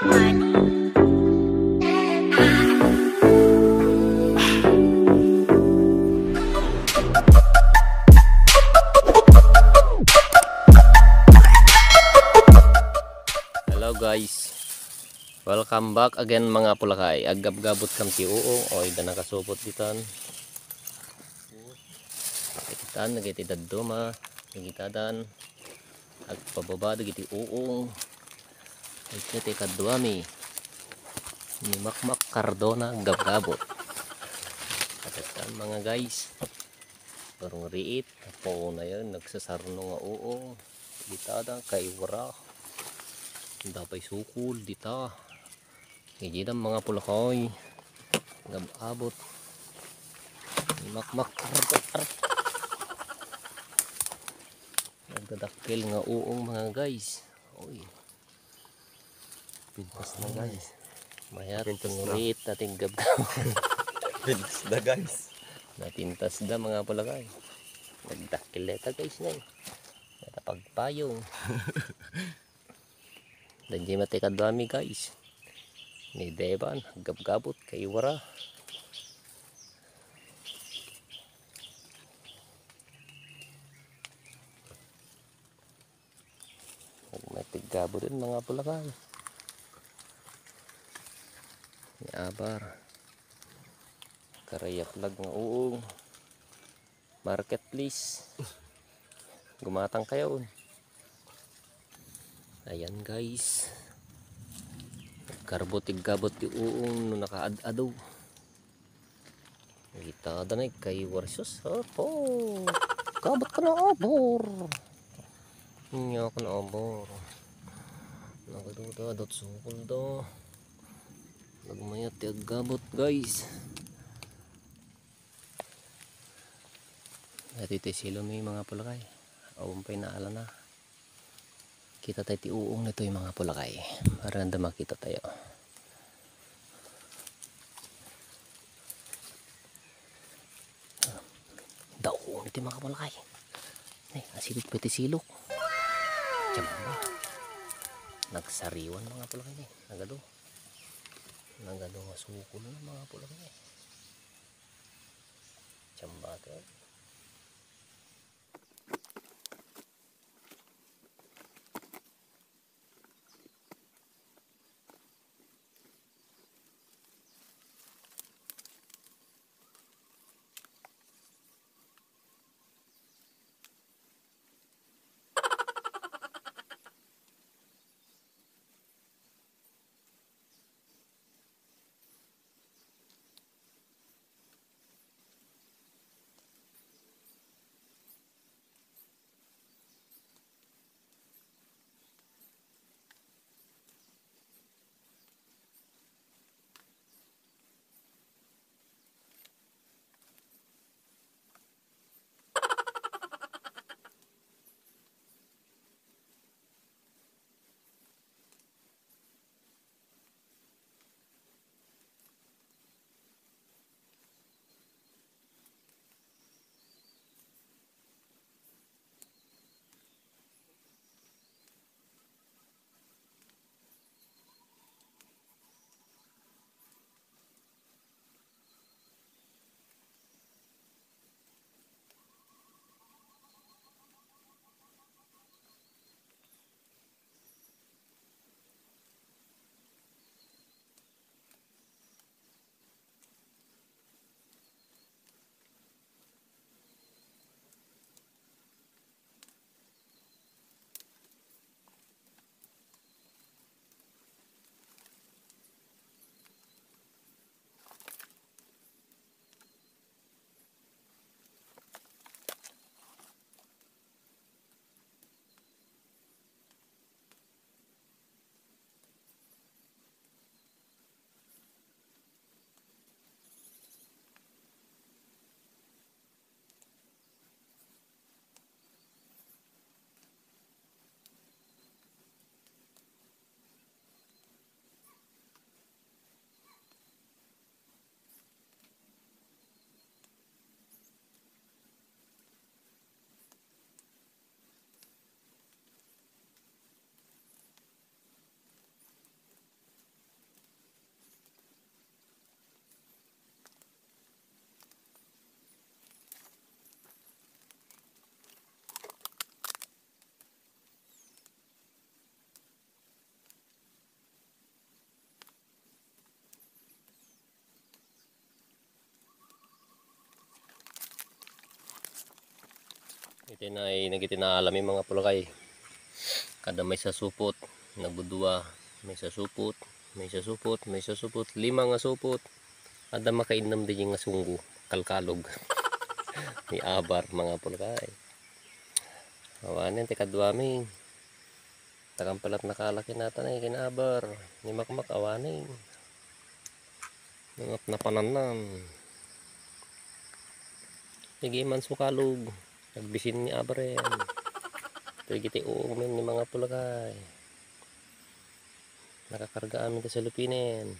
Hello guys, welcome back again mga pulakay. Agab-gabot kam ti uong o ida nakasupot ditan. Kitan nagiti dadduma, nagitadan agpababa dagiti uong. Ay kiti kadduami. Ni Makmak Cardona gab-gabot. Katan mga guys. Parang riit, po na yan nagsasarno nga uong. Gitada kay wara. Dapay sukul dita ngijidam mga pulakay gab-abot ni Makmak nagdadakkel nga uong mga guys. Oy, pintas na guys, mayat tungrit nating gab-gabot. Pintas na guys, natintas da mga pulakay, nagdakkel eta guys na natapagpayong. Danjay mati kadami guys. Ni Devan gab-gabot kay wara. Magmatig gabot din mga pulakay. Ni Abar. Karaya plag nga uong. Marketplace. Gumatang kayo. Ayan guys, karbotig gabot ti uong no nakaad-adaw. Kita danay kay warsos. Oh, kabot ka na abor. Nya ka na abor. Nagaduda dot sukol do. Nagmayat ti gabot guys. Natiti silo may mga pulakay. Awampay na ala na. Kita tayo ti uong nito yung mga pulakay. Maranda makita tayo. Daong ito yung mga pulakay. Asidot pa iti silok. Diyan ba? Nagsariwan mga pulakay. Nagado. Nagado nga sukul ng mga pulakay. Diyan ba ito? Ito na ay nagitinaalam yung mga pulakay. Kada may sasupot, nagudua, may sasupot, may sasupot, may sasupot, 5 nga supot. Kada makainam din yung nga sunggo, kalkalog. May abar mga pulakay. Awanin, tikadwaming. Takang palat nakalaki natin ay kinabar. Ni makmak awanin. Nangat na pananan. Sige man sukalog. Nagbisin ni abaren. Tigiti uungmin ni mga pulakay. Nakakarga amin sa lupinin.